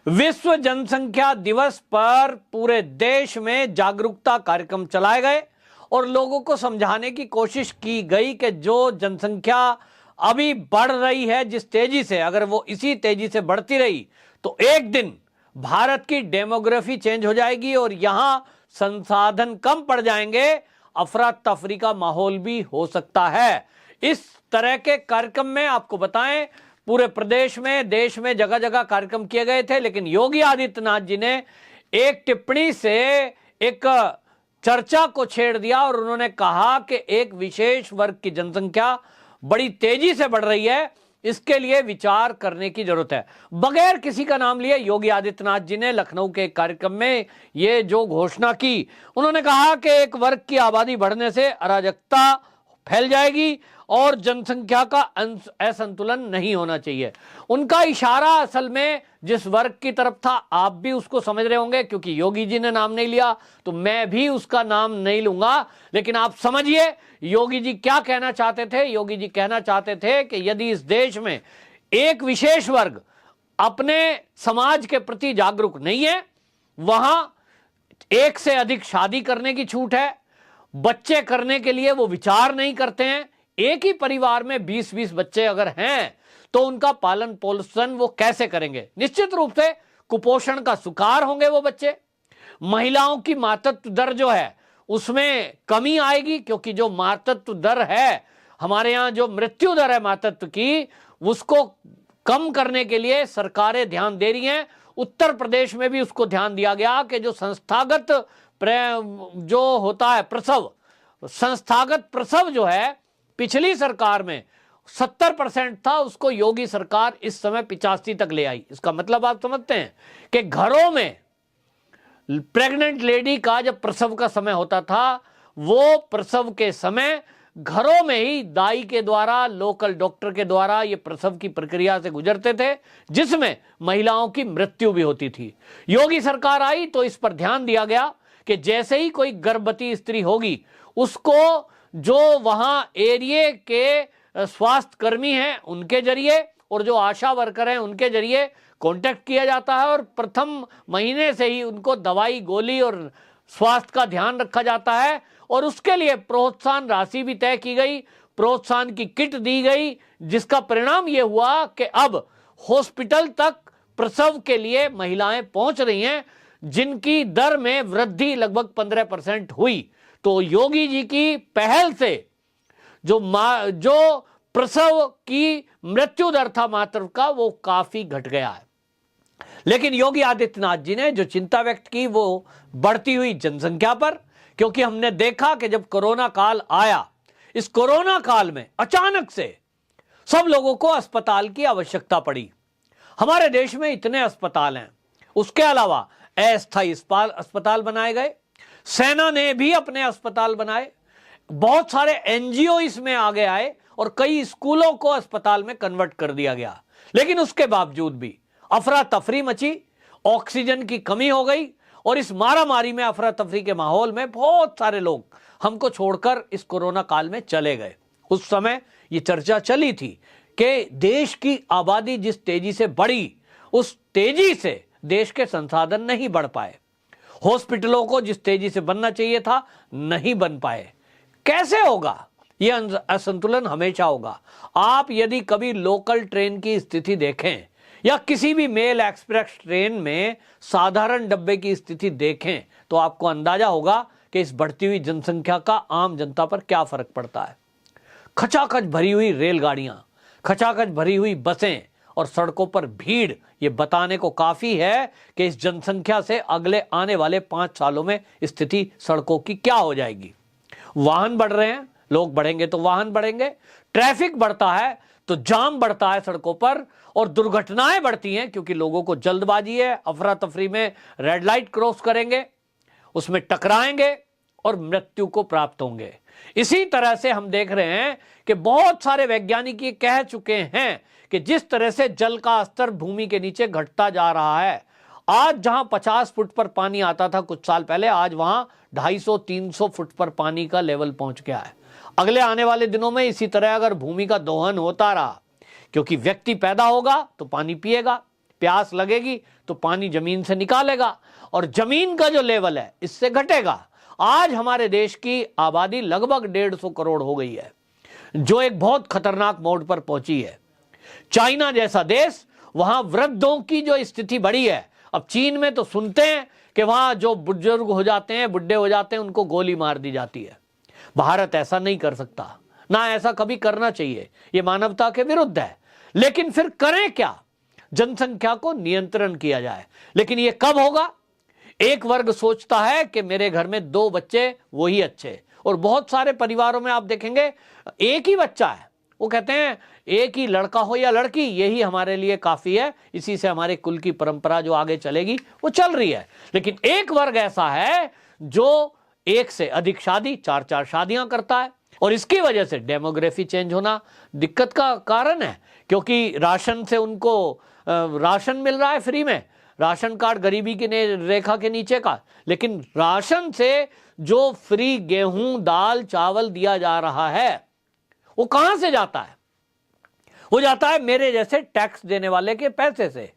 विश्व जनसंख्या दिवस पर पूरे देश में जागरूकता कार्यक्रम चलाए गए और लोगों को समझाने की कोशिश की गई कि जो जनसंख्या अभी बढ़ रही है जिस तेजी से, अगर वो इसी तेजी से बढ़ती रही तो एक दिन भारत की डेमोग्राफी चेंज हो जाएगी और यहां संसाधन कम पड़ जाएंगे, अफरा तफरी का माहौल भी हो सकता है। इस तरह के कार्यक्रम में आपको बताएं, पूरे प्रदेश में, देश में जगह जगह कार्यक्रम किए गए थे, लेकिन योगी आदित्यनाथ जी ने एक टिप्पणी से एक चर्चा को छेड़ दिया और उन्होंने कहा कि एक विशेष वर्ग की जनसंख्या बड़ी तेजी से बढ़ रही है, इसके लिए विचार करने की जरूरत है। बगैर किसी का नाम लिए योगी आदित्यनाथ जी ने लखनऊ के एक कार्यक्रम में यह जो घोषणा की, उन्होंने कहा कि एक वर्ग की आबादी बढ़ने से अराजकता फैल जाएगी और जनसंख्या का असंतुलन नहीं होना चाहिए। उनका इशारा असल में जिस वर्ग की तरफ था, आप भी उसको समझ रहे होंगे, क्योंकि योगी जी ने नाम नहीं लिया तो मैं भी उसका नाम नहीं लूंगा, लेकिन आप समझिए योगी जी क्या कहना चाहते थे। योगी जी कहना चाहते थे कि यदि इस देश में एक विशेष वर्ग अपने समाज के प्रति जागरूक नहीं है, वहां एक से अधिक शादी करने की छूट है, बच्चे करने के लिए वो विचार नहीं करते हैं, एक ही परिवार में 20-20 बच्चे अगर हैं तो उनका पालन पोषण वो कैसे करेंगे? निश्चित रूप से कुपोषण का शिकार होंगे वो बच्चे। महिलाओं की मातृत्व दर जो है उसमें कमी आएगी, क्योंकि जो मातृत्व दर है हमारे यहाँ, जो मृत्यु दर है मातृत्व की, उसको कम करने के लिए सरकारें ध्यान दे रही हैं। उत्तर प्रदेश में भी उसको ध्यान दिया गया कि जो संस्थागत जो होता है प्रसव, संस्थागत प्रसव जो है पिछली सरकार में 70% था, उसको योगी सरकार इस समय 85 तक ले आई। इसका मतलब आप समझते हैं कि घरों में प्रेग्नेंट लेडी का जब प्रसव का समय होता था, वो प्रसव के समय घरों में ही दाई के द्वारा, लोकल डॉक्टर के द्वारा ये प्रसव की प्रक्रिया से गुजरते थे, जिसमें महिलाओं की मृत्यु भी होती थी। योगी सरकार आई तो इस पर ध्यान दिया गया कि जैसे ही कोई गर्भवती स्त्री होगी उसको जो वहां एरिया के स्वास्थ्य कर्मी हैं उनके जरिए और जो आशा वर्कर हैं उनके जरिए कांटेक्ट किया जाता है और प्रथम महीने से ही उनको दवाई गोली और स्वास्थ्य का ध्यान रखा जाता है और उसके लिए प्रोत्साहन राशि भी तय की गई, प्रोत्साहन की किट दी गई, जिसका परिणाम यह हुआ कि अब हॉस्पिटल तक प्रसव के लिए महिलाएं पहुंच रही हैं, जिनकी दर में वृद्धि लगभग 15% हुई। तो योगी जी की पहल से जो प्रसव की मृत्यु दर था मातृ का, वो काफी घट गया है। लेकिन योगी आदित्यनाथ जी ने जो चिंता व्यक्त की वो बढ़ती हुई जनसंख्या पर, क्योंकि हमने देखा कि जब कोरोना काल आया, इस कोरोना काल में अचानक से सब लोगों को अस्पताल की आवश्यकता पड़ी। हमारे देश में इतने अस्पताल हैं, उसके अलावा अस्थायी अस्पताल बनाए गए, सेना ने भी अपने अस्पताल बनाए, बहुत सारे एनजीओ इसमें आगे आए और कई स्कूलों को अस्पताल में कन्वर्ट कर दिया गया। लेकिन उसके बावजूद भी अफरा तफरी मची, ऑक्सीजन की कमी हो गई और इस मारामारी में, अफरा तफरी के माहौल में बहुत सारे लोग हमको छोड़कर इस कोरोना काल में चले गए। उस समय ये चर्चा चली थी कि देश की आबादी जिस तेजी से बढ़ी, उस तेजी से देश के संसाधन नहीं बढ़ पाए, हॉस्पिटलों को जिस तेजी से बनना चाहिए था नहीं बन पाए। कैसे होगा? यह असंतुलन हमेशा होगा। आप यदि कभी लोकल ट्रेन की स्थिति देखें या किसी भी मेल एक्सप्रेस ट्रेन में साधारण डब्बे की स्थिति देखें तो आपको अंदाजा होगा कि इस बढ़ती हुई जनसंख्या का आम जनता पर क्या फर्क पड़ता है। खचाखच भरी हुई रेलगाड़ियां, खचाखच भरी हुई बसें और सड़कों पर भीड़, ये बताने को काफी है कि इस जनसंख्या से अगले आने वाले 5 सालों में स्थिति सड़कों की क्या हो जाएगी। वाहन बढ़ रहे हैं, लोग बढ़ेंगे तो वाहन बढ़ेंगे, ट्रैफिक बढ़ता है तो जाम बढ़ता है सड़कों पर और दुर्घटनाएं बढ़ती हैं, क्योंकि लोगों को जल्दबाजी है, अफरा तफरी में रेड लाइट क्रॉस करेंगे, उसमें टकराएंगे और मृत्यु को प्राप्त होंगे। इसी तरह से हम देख रहे हैं कि बहुत सारे वैज्ञानिक ये कह चुके हैं कि जिस तरह से जल का स्तर भूमि के नीचे घटता जा रहा है, आज जहां 50 फुट पर पानी आता था कुछ साल पहले, आज वहां 250-300 फुट पर पानी का लेवल पहुंच गया है। अगले आने वाले दिनों में इसी तरह अगर भूमि का दोहन होता रहा, क्योंकि व्यक्ति पैदा होगा तो पानी पिएगा, प्यास लगेगी तो पानी जमीन से निकालेगा और जमीन का जो लेवल है इससे घटेगा। आज हमारे देश की आबादी लगभग 150 करोड़ हो गई है, जो एक बहुत खतरनाक मोड़ पर पहुंची है। चाइना जैसा देश, वहां वृद्धों की जो स्थिति बढ़ी है, अब चीन में तो सुनते हैं कि वहां जो बुजुर्ग हो जाते हैं, बुढ़े हो जाते हैं, उनको गोली मार दी जाती है। भारत ऐसा नहीं कर सकता, ना ऐसा कभी करना चाहिए, ये मानवता के विरुद्ध है। लेकिन फिर करें क्या? जनसंख्या को नियंत्रण किया जाए, लेकिन ये कब होगा? एक वर्ग सोचता है कि मेरे घर में 2 बच्चे वही अच्छे, और बहुत सारे परिवारों में आप देखेंगे एक ही बच्चा है, वो कहते हैं एक ही लड़का हो या लड़की, यही हमारे लिए काफी है, इसी से हमारे कुल की परंपरा जो आगे चलेगी वो चल रही है। लेकिन एक वर्ग ऐसा है जो 1 से अधिक शादी, 4-4 शादियां करता है, और इसकी वजह से डेमोग्राफी चेंज होना दिक्कत का कारण है। क्योंकि राशन से उनको राशन मिल रहा है फ्री में, राशन कार्ड गरीबी की रेखा के नीचे का, लेकिन राशन से जो फ्री गेहूं, दाल, चावल दिया जा रहा है वो कहां से जाता है? वो जाता है मेरे जैसे टैक्स देने वाले के पैसे से।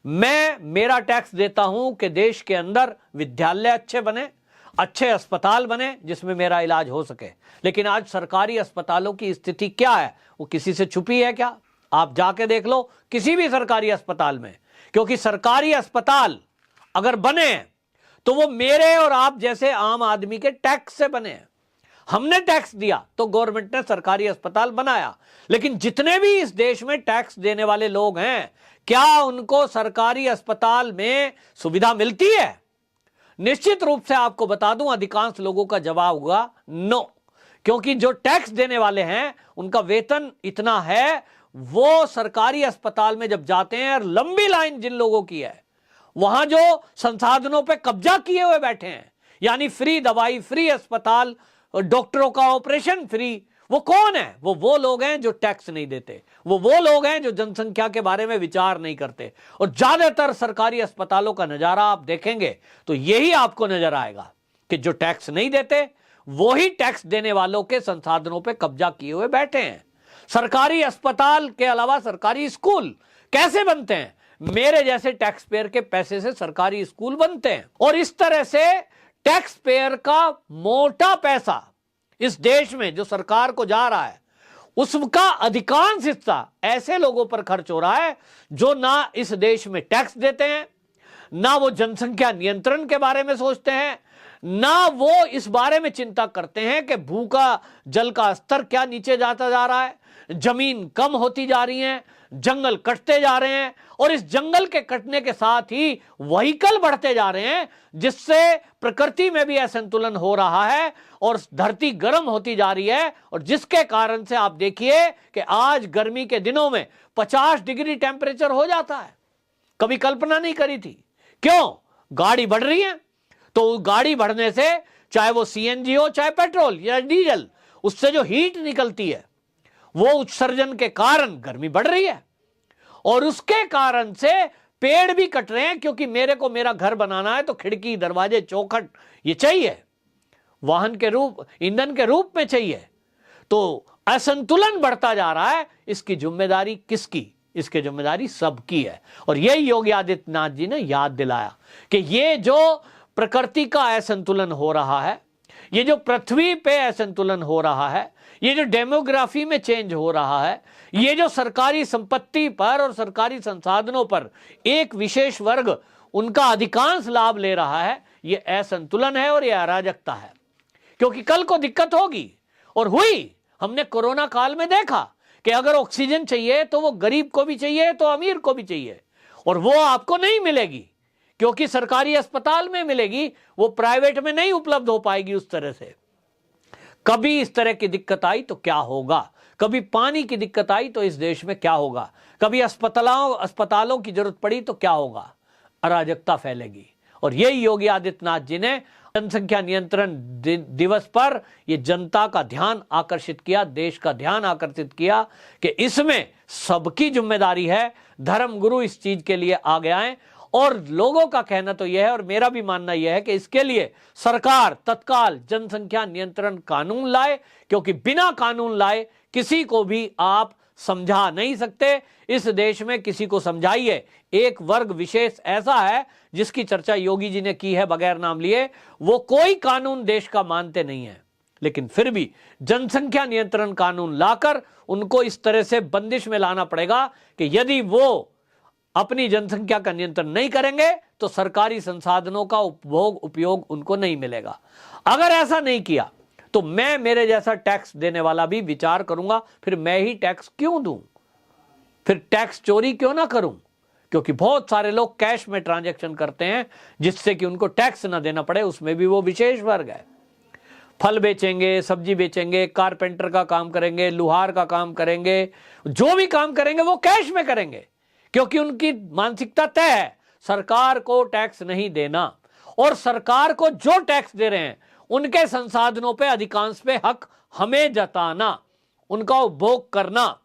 मेरा टैक्स देता हूं कि देश के अंदर विद्यालय अच्छे बने, अच्छे अस्पताल बने जिसमें मेरा इलाज हो सके। लेकिन आज सरकारी अस्पतालों की स्थिति क्या है? वो किसी से छुपी है क्या? आप जाके देख लो किसी भी सरकारी अस्पताल में, क्योंकि सरकारी अस्पताल अगर बने तो वो मेरे और आप जैसे आम आदमी के टैक्स से बने हैं। हमने टैक्स दिया तो गवर्नमेंट ने सरकारी अस्पताल बनाया, लेकिन जितने भी इस देश में टैक्स देने वाले लोग हैं, क्या उनको सरकारी अस्पताल में सुविधा मिलती है? निश्चित रूप से आपको बता दूं, अधिकांश लोगों का जवाब होगा नो, क्योंकि जो टैक्स देने वाले हैं उनका वेतन इतना है, वो सरकारी अस्पताल में जब जाते हैं और लंबी लाइन जिन लोगों की है, वहां जो संसाधनों पे कब्जा किए हुए बैठे हैं, यानी फ्री दवाई, फ्री अस्पताल, डॉक्टरों का ऑपरेशन फ्री, वो कौन है? वो लोग हैं जो टैक्स नहीं देते, वो लोग हैं जो जनसंख्या के बारे में विचार नहीं करते। और ज्यादातर सरकारी अस्पतालों का नजारा आप देखेंगे तो यही आपको नजर आएगा कि जो टैक्स नहीं देते वो ही टैक्स देने वालों के संसाधनों पे कब्जा किए हुए बैठे हैं। सरकारी अस्पताल के अलावा सरकारी स्कूल कैसे बनते हैं? मेरे जैसे टैक्स पेयर के पैसे से सरकारी स्कूल बनते हैं। और इस तरह से टैक्स पेयर का मोटा पैसा इस देश में जो सरकार को जा रहा है, उसका अधिकांश हिस्सा ऐसे लोगों पर खर्च हो रहा है जो ना इस देश में टैक्स देते हैं, ना वो जनसंख्या नियंत्रण के बारे में सोचते हैं, ना वो इस बारे में चिंता करते हैं कि भूखा जल का स्तर क्या नीचे जाता जा रहा है, जमीन कम होती जा रही है, जंगल कटते जा रहे हैं, और इस जंगल के कटने के साथ ही व्हीकल बढ़ते जा रहे हैं, जिससे प्रकृति में भी असंतुलन हो रहा है और धरती गर्म होती जा रही है। और जिसके कारण से आप देखिए कि आज गर्मी के दिनों में 50 डिग्री टेम्परेचर हो जाता है। कभी कल्पना नहीं करी थी। क्यों? गाड़ी बढ़ रही है, तो गाड़ी बढ़ने से चाहे वो सीएनजी हो चाहे पेट्रोल या डीजल, उससे जो हीट निकलती है वो उत्सर्जन के कारण गर्मी बढ़ रही है, और उसके कारण से पेड़ भी कट रहे हैं, क्योंकि मेरे को मेरा घर बनाना है तो खिड़की, दरवाजे, चौखट ये चाहिए, वाहन के रूप, ईंधन के रूप में चाहिए। तो असंतुलन बढ़ता जा रहा है। इसकी जिम्मेदारी किसकी? इसकी जिम्मेदारी सबकी है। और यही योगी आदित्यनाथ जी ने याद दिलाया कि ये जो प्रकृति का असंतुलन हो रहा है, ये जो पृथ्वी पे असंतुलन हो रहा है, ये जो डेमोग्राफी में चेंज हो रहा है, ये जो सरकारी संपत्ति पर और सरकारी संसाधनों पर एक विशेष वर्ग उनका अधिकांश लाभ ले रहा है, ये असंतुलन है और ये अराजकता है। क्योंकि कल को दिक्कत होगी, और हुई। हमने कोरोना काल में देखा कि अगर ऑक्सीजन चाहिए तो वो गरीब को भी चाहिए तो अमीर को भी चाहिए, और वो आपको नहीं मिलेगी क्योंकि सरकारी अस्पताल में मिलेगी, वो प्राइवेट में नहीं उपलब्ध हो पाएगी उस तरह से। कभी इस तरह की दिक्कत आई तो क्या होगा? कभी पानी की दिक्कत आई तो इस देश में क्या होगा? कभी अस्पतालों की जरूरत पड़ी तो क्या होगा? अराजकता फैलेगी। और यही योगी आदित्यनाथ जी ने जनसंख्या नियंत्रण दिवस पर ये जनता का ध्यान आकर्षित किया, देश का ध्यान आकर्षित किया कि इसमें सबकी जिम्मेदारी है। धर्मगुरु इस चीज के लिए आगे आए, और लोगों का कहना तो यह है, और मेरा भी मानना यह है कि इसके लिए सरकार तत्काल जनसंख्या नियंत्रण कानून लाए, क्योंकि बिना कानून लाए किसी को भी आप समझा नहीं सकते। इस देश में किसी को समझाइए। एक वर्ग विशेष ऐसा है जिसकी चर्चा योगी जी ने की है बगैर नाम लिए, वो कोई कानून देश का मानते नहीं है, लेकिन फिर भी जनसंख्या नियंत्रण कानून लाकर उनको इस तरह से बंदिश में लाना पड़ेगा कि यदि वो अपनी जनसंख्या का नियंत्रण नहीं करेंगे तो सरकारी संसाधनों का उपयोग उनको नहीं मिलेगा। अगर ऐसा नहीं किया तो मैं मेरे जैसा टैक्स देने वाला भी विचार करूंगा, फिर मैं ही टैक्स क्यों दूं, फिर टैक्स चोरी क्यों ना करूं, क्योंकि बहुत सारे लोग कैश में ट्रांजैक्शन करते हैं जिससे कि उनको टैक्स ना देना पड़े, उसमें भी वो विशेष वर्ग है। फल बेचेंगे, सब्जी बेचेंगे, कारपेंटर का काम करेंगे, लुहार का काम करेंगे, जो भी काम करेंगे वो कैश में करेंगे, क्योंकि उनकी मानसिकता तय है सरकार को टैक्स नहीं देना, और सरकार को जो टैक्स दे रहे हैं उनके संसाधनों पे अधिकांश पे हक हमें जताना, उनका उपभोग करना।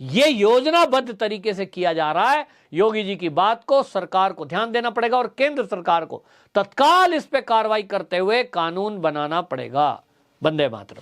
यह योजनाबद्ध तरीके से किया जा रहा है। योगी जी की बात को सरकार को ध्यान देना पड़ेगा और केंद्र सरकार को तत्काल इस पे कार्रवाई करते हुए कानून बनाना पड़ेगा। वंदे मातरम।